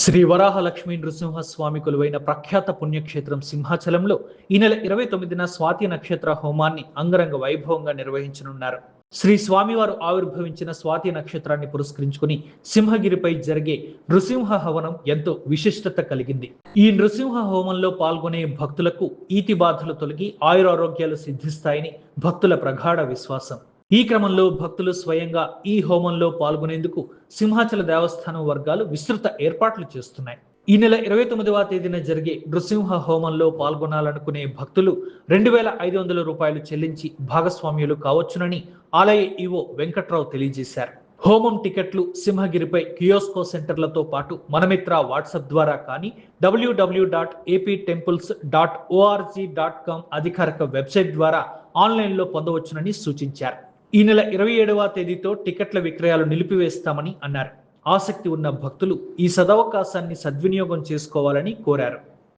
శ్రీ వరాహ లక్ష్మీ నృసింహస్వామి కొలువైన ప్రఖ్యాత పుణ్యక్షేత్రం సింహాచలంలో ఈ నెల 29న స్వాతి నక్షత్ర హోమాన్ని అంగరంగ వైభవంగా నిర్వహించనున్నారు. శ్రీ స్వామివారు ఆవిర్భవించిన స్వాతి నక్షత్రాన్ని పురస్కరించుకుని సింహగిరిపై జరిగే నృసింహ హవనం ఎంతో విశిష్టత కలిగింది. ఈ నృసింహ హోమంలో పాల్గొనే భక్తులకు ఈతి బాధలు తొలగి ఆయురారోగ్యాలు సిద్ధిస్తాయని భక్తుల ప్రగాఢ విశ్వాసం. ఈ క్రమంలో భక్తులు స్వయంగా ఈ హోమంలో పాల్గొనేందుకు సింహాచల దేవస్థానం వర్గాలు విస్తృత ఏర్పాట్లు చేస్తున్నాయి. ఈ నెల 29వ తేదీన జరిగే నృసింహ హోమంలో పాల్గొనాలనుకునే భక్తులు 2,500 రూపాయలు చెల్లించి భాగస్వామ్యులు కావచ్చునని ఆలయ ఈవో వెంకట్రావు తెలియజేశారు. హోమం టికెట్లు సింహగిరిపై కియోస్కో సెంటర్లతో పాటు మనమిత్ర వాట్సాప్ ద్వారా కానీ www.aptemples.org.com అధికారిక వెబ్సైట్ ద్వారా ఆన్లైన్లో పొందవచ్చునని సూచించారు. ఈ నెల 27వ తేదీతో టికెట్ల విక్రయాలు నిలిపివేస్తామని అన్నారు. ఆసక్తి ఉన్న భక్తులు ఈ సదవకాశాన్ని సద్వినియోగం చేసుకోవాలని కోరారు.